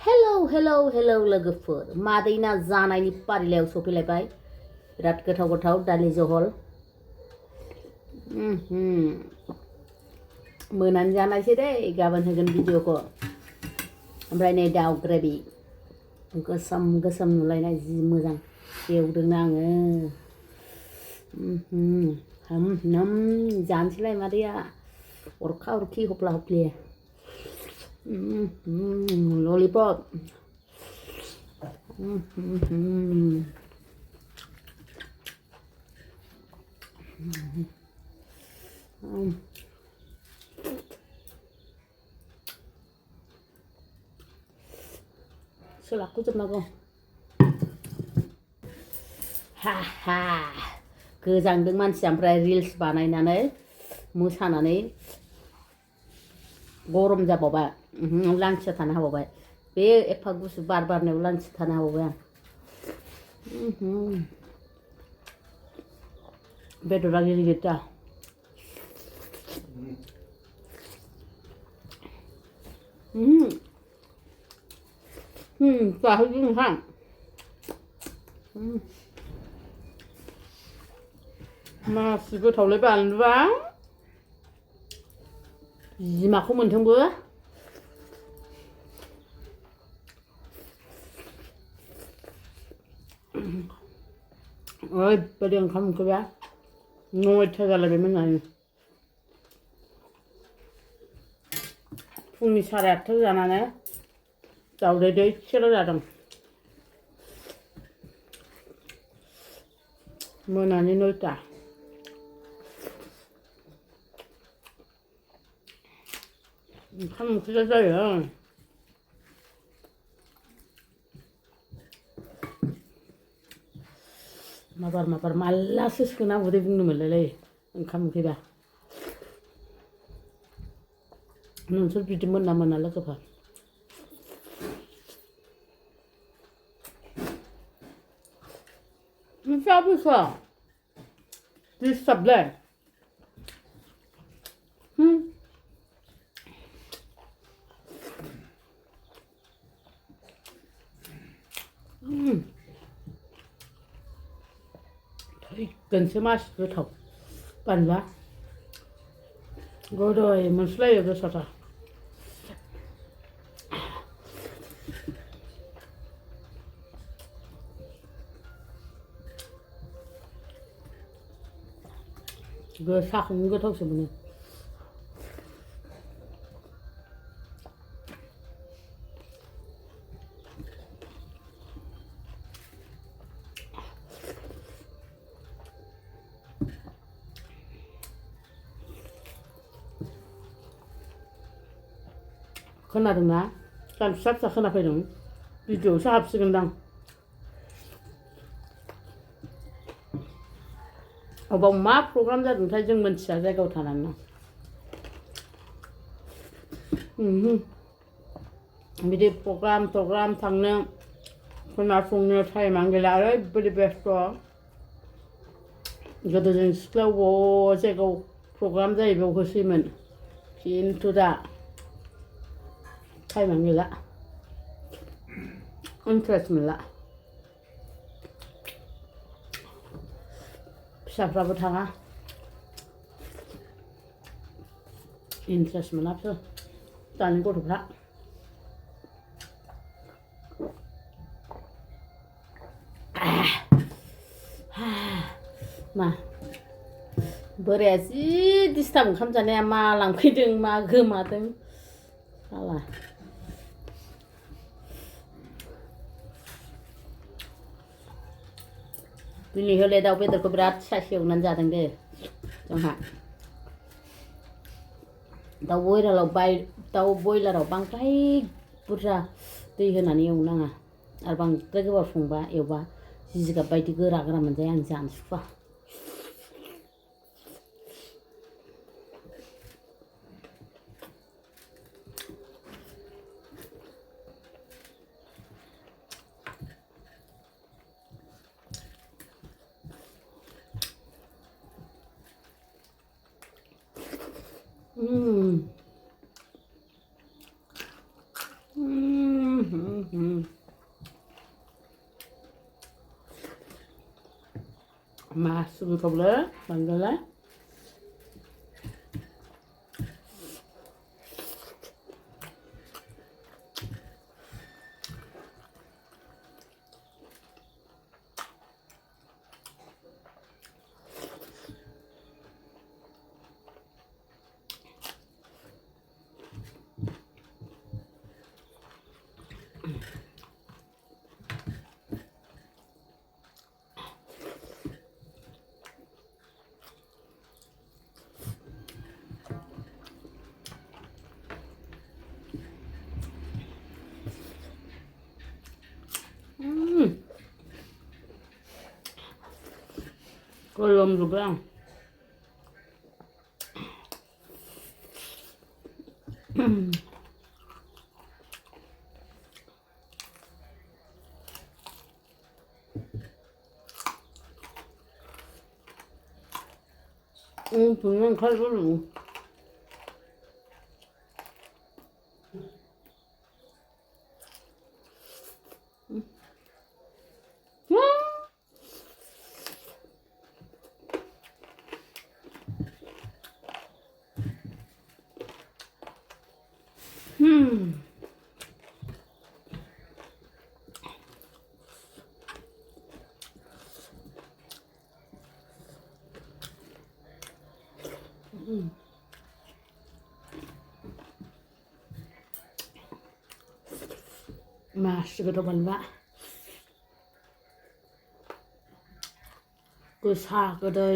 Hello लोगोफोर मादैना जानायनि फारिलायाव सफैलायबाय बिराद गोथाव दालि जहल मोनानि जानायसै दै गाबोन होगोन भिडिअखौ ओमफ्राय नै दाउ ग्रेभि गोसोम नुलायनाय जि मोजां एवदोंना आङो जानोसैलाय मादैया अरखा अरखि हफ्ला हफ्लि lollipop. Selakku जोबनांगौ हा गोजांदों मानसिया ओमफ्राय रिल्स बानायनानै मोसानानै गरम जाबावबाय लांथिया थानो हाबावबाय बे एफा गुसु बार बारनायाव लांथिया थानो हाबावबाय आं बेदरा गिदिर दा जाहैदो नोंथां मासि गोथावलै बानलुआ बिमाखौ मोनथोंबो ओरैबायदि ओंखाम ओंख्रिया नयथा जालायबायमोन आं फुंनि 8:30 जानानै दावदै दैसेल' जादों मोनानि 9टा ओंखाम ओंख्रिया जायो माबार मालासो सोना उदै बुंनो मोनलायलायो ओंखाम ओंख्रिबा नोंसोर बिदि मोना मोना लोगोफोर Siapa disturb lah Ganse mas goथाव बानलुआ गोदै मोनस्लायो गोसाथार गोसाखौनो गोथावसो मोनो खोनादोंना गान फिसा खोनाफैदों भिडिअआवसो हाबसिगोनदां अबाव मा प्रग्राम जादोंथाय जों मोनथिया जायगायाव थानानै बिदि प्रग्राम थांनो खोनासंनो टाइमानो गैला ओरैबायदि बेस्थ' गोदो जों सिख्लायाव जायगायाव प्रग्राम जायो बेयाव होसोयोमोन खिन्थु दा टाइमानो गैला इन्टारेस्ट मोनला फिसाफ्राबो थाङा इन्टारेस्ट मोना बिसोर दानि गथ'फ्रा मा बोराया जि डिस्टार्ब ओंखाम जानाया मा लांफैदों मा गोमादों साला दिनै हले दाउ बेदरखौ बिराद साइस एवनानै जादों दे जोंहा दाउ बयलाराव बांद्राय बुरजा दै होनानै एवनाङा आरो बांद्राय गोबाव संबा एवबा जिगाब बायदि गोरा मोनजायो आं जानो सुखुवा มาสุกกับเลยบังกันเลยก็ลมอยู่บ้างถึงนั่งค่อยก็รู้มาสุกกับบันวะก็ชาก็ได้